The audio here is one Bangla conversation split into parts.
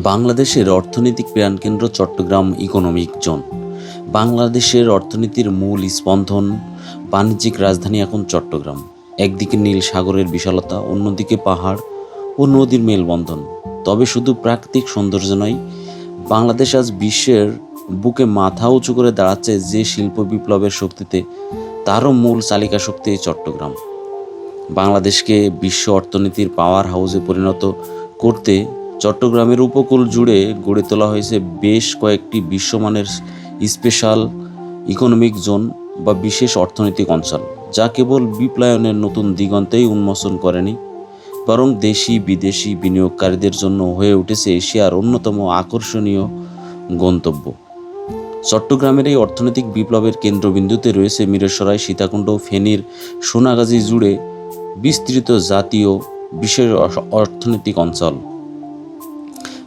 বাংলাদেশের অর্থনৈতিক প্রাণকেন্দ্র চট্টগ্রাম ইকোনমিক জোন। বাংলাদেশের অর্থনীতির মূল স্পন্দন, বাণিজ্যিক রাজধানী এখন চট্টগ্রাম। একদিকে নীল সাগরের বিশালতা, অন্যদিকে পাহাড় ও নদীর মেলবন্ধন। তবে শুধু প্রাকৃতিক সৌন্দর্য নয়, বাংলাদেশ আজ বিশ্বের বুকে মাথা উঁচু করে দাঁড়াচ্ছে যে শিল্প বিপ্লবের শক্তিতে, তারও মূল চালিকা শক্তি চট্টগ্রাম। বাংলাদেশকে বিশ্ব অর্থনীতির পাওয়ার হাউসে পরিণত করতে চট্টগ্রামের উপকূল জুড়ে গড়ে তোলা হয়েছে বেশ কয়েকটি বিশ্বমানের স্পেশাল ইকোনমিক জোন বা বিশেষ অর্থনৈতিক অঞ্চল, যা কেবল বিপ্লবায়নের নতুন দিগন্তেই উন্মোচন করেনি, বরং দেশি বিদেশি বিনিয়োগকারীদের জন্য হয়ে উঠেছে এশিয়ার অন্যতম আকর্ষণীয় গন্তব্য। চট্টগ্রামের এই অর্থনৈতিক বিপ্লবের কেন্দ্রবিন্দুতে রয়েছে মিরসরাই, সীতাকুণ্ড, ফেনীর সোনাগাজী জুড়ে বিস্তৃত জাতীয় বিশেষ অর্থনৈতিক অঞ্চল।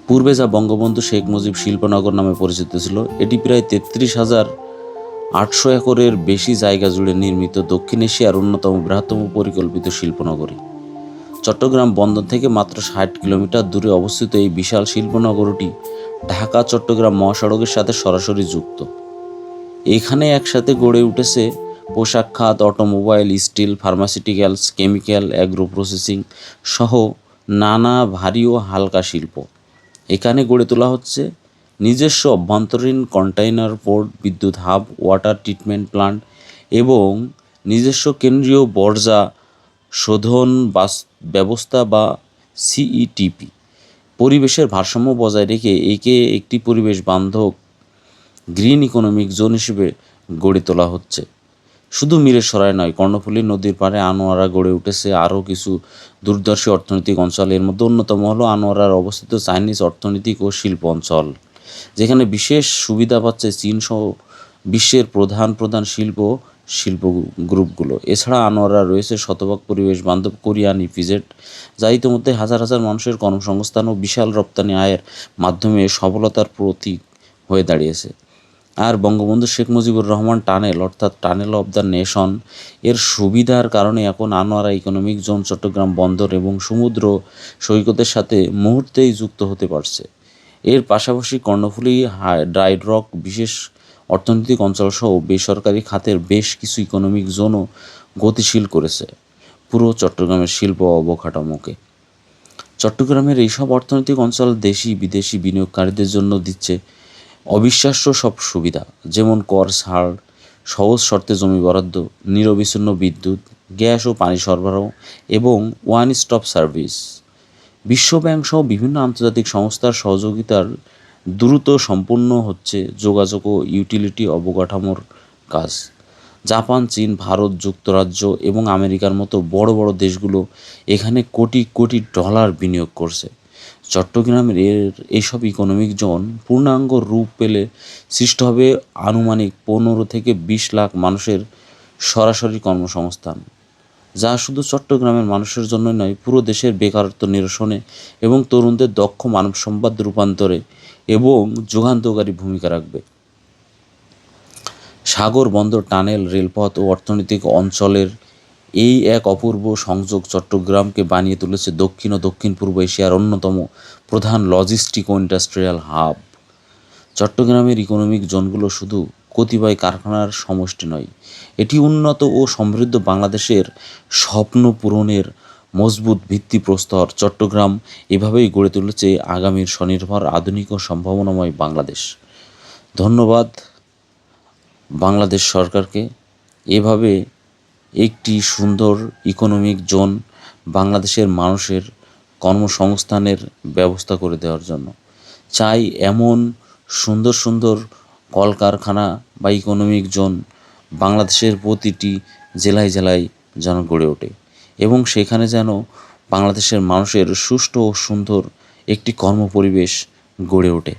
পূর্বে যা বঙ্গবন্ধু শেখ মুজিব শিল্পনগর নামে পরিচিত ছিল, এটি প্রায় 33,800 একরের বেশি জায়গা জুড়ে নির্মিত দক্ষিণ এশিয়ার অন্যতম বৃহত্তম পরিকল্পিত শিল্পনগরী। চট্টগ্রাম বন্দর থেকে মাত্র 60 কিলোমিটার দূরে অবস্থিত এই বিশাল শিল্পনগরীটি ঢাকা চট্টগ্রাম মহাসড়কের সাথে সরাসরি যুক্ত। এখানে একসাথে গড়ে উঠেছে পোশাক খাত, automobile, steel, pharmaceuticals, chemical, agro processing সহ নানা ভারী ও হালকা শিল্প। এখানে গড়ে তোলা হচ্ছে নিজস্ব অভ্যন্তরীণ কন্টেইনার পোর্ট, বিদ্যুৎ হাব, ওয়াটার ট্রিটমেন্ট প্ল্যান্ট এবং নিজস্ব কেন্দ্রীয় বর্জ্য শোধন ব্যবস্থা বা সিইটিপি। পরিবেশের ভারসাম্য বজায় রেখে একে একটি পরিবেশ বান্ধব গ্রিন ইকোনমিক জোন হিসেবে গড়ে তোলা হচ্ছে। শুধু মিরসরাই নয়, কর্ণফুলী নদীর পাড়ে আনোয়ারা গড়ে উঠেছে আরও কিছু দূরদর্শী অর্থনৈতিক অঞ্চল। এর মধ্যে অন্যতম হলো আনোয়ারার অবস্থিত চাইনিজ অর্থনৈতিক ও শিল্প অঞ্চল, যেখানে বিশেষ সুবিধা পাচ্ছে চীন সহ বিশ্বের প্রধান প্রধান শিল্প গ্রুপগুলো। এছাড়া আনোয়ারা রয়েছে শতভাগ পরিবেশ বান্ধব কোরিয়ান ইপিজেড, যা ইতিমধ্যে হাজার হাজার মানুষের কর্মসংস্থান ও বিশাল রপ্তানি আয়ের মাধ্যমে সফলতার প্রতীক হয়ে দাঁড়িয়েছে। আর বঙ্গবন্ধু শেখ মুজিবুর রহমান টানেল, অর্থাৎ টানেল অব দ্য নেশন এর সুবিধার কারণে এখন আনোয়ারা ইকোনমিক জোন চট্টগ্রাম বন্দর এবং সমুদ্র সৈকতের সাথে মুহূর্তেই যুক্ত হতে পারছে। এর পাশাপাশি কর্ণফুলী ড্রাই ডক বিশেষ অর্থনৈতিক অঞ্চল সহ বেসরকারি খাতের বেশ কিছু ইকোনমিক জোনও গতিশীল করেছে পুরো চট্টগ্রামের শিল্প অবকাঠামোকে। চট্টগ্রামের এইসব অর্থনৈতিক অঞ্চল দেশি বিদেশি বিনিয়োগকারীদের জন্য দিচ্ছে অবিশ্বাস্য সব সুবিধা, যেমন কর ছাড়, সহজ শর্তে জমি বরাদ্দ, নিরবিচ্ছিন্ন বিদ্যুৎ, গ্যাস ও পানি সরবরাহ এবং ওয়ান স্টপ সার্ভিস। বিশ্বব্যাংক সহ বিভিন্ন আন্তর্জাতিক সংস্থার সহযোগিতার দ্রুত সম্পন্ন হচ্ছে যোগাযোগ ও ইউটিলিটি অবকাঠামোর কাজ। জাপান, চীন, ভারত, যুক্তরাজ্য এবং আমেরিকার মতো বড় বড় দেশগুলো এখানে কোটি কোটি ডলার বিনিয়োগ করছে। চট্টগ্রামের এইসব ইকোনমিক জোন পূর্ণাঙ্গ রূপ পেলে সৃষ্টি হবে আনুমানিক 15 থেকে 20 লাখ মানুষের সরাসরি কর্মসংস্থান, যা শুধু চট্টগ্রামের মানুষের জন্যই নয়, পুরো দেশের বেকারত্ব নিরসনে এবং তরুণদের দক্ষ মানব সম্পদ রূপান্তরে এবং যুগান্তকারী ভূমিকা রাখবে। সাগর, বন্দর, টানেল, রেলপথ ও অর্থনৈতিক অঞ্চলের এই এক অপূর্ব সংযোগ চট্টগ্রামকে বানিয়ে তুলেছে দক্ষিণ ও দক্ষিণ পূর্ব এশিয়ার অন্যতম প্রধান লজিস্টিক ও ইন্ডাস্ট্রিয়াল হাব। চট্টগ্রামের ইকোনমিক জোনগুলো শুধু কতিপয় কারখানার সমষ্টি নয়, এটি উন্নত ও সমৃদ্ধ বাংলাদেশের স্বপ্ন পূরণের মজবুত ভিত্তিপ্রস্তর। চট্টগ্রাম এভাবেই গড়ে তুলেছে আগামীর স্বনির্ভর, আধুনিক ও সম্ভাবনাময় বাংলাদেশ। ধন্যবাদ বাংলাদেশ সরকারকে এভাবে একটি সুন্দর ইকোনমিক জোন বাংলাদেশের মানুষের কর্মসংস্থানের ব্যবস্থা করে দেওয়ার জন্য। চাই এমন সুন্দর সুন্দর কলকারখানা বা ইকোনমিক জোন বাংলাদেশের প্রতিটি জেলায় জেলায় যেন গড়ে ওঠে এবং সেখানে যেন বাংলাদেশের মানুষের সুষ্ঠু ও সুন্দর একটি কর্মপরিবেশ গড়ে ওঠে।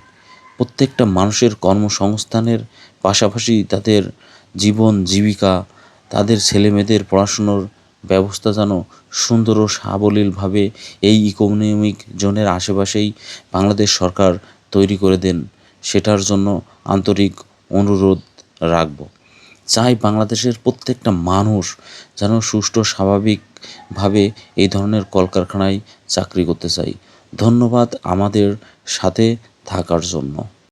প্রত্যেকটা মানুষের কর্মসংস্থানের পাশাপাশি তাদের জীবন জীবিকা, তাদের ছেলেমেয়েদের পড়াশুনোর ব্যবস্থা যেন সুন্দর ও সাবলীলভাবে এই ইকোনমিক জোনের আশেপাশেই বাংলাদেশ সরকার তৈরি করে দেন, সেটার জন্য আন্তরিক অনুরোধ রাখব। চাই বাংলাদেশের প্রত্যেকটা মানুষ যেন সুষ্ঠু স্বাভাবিকভাবে এই ধরনের কলকারখানায় চাকরি করতে চাই। ধন্যবাদ আমাদের সাথে থাকার জন্য।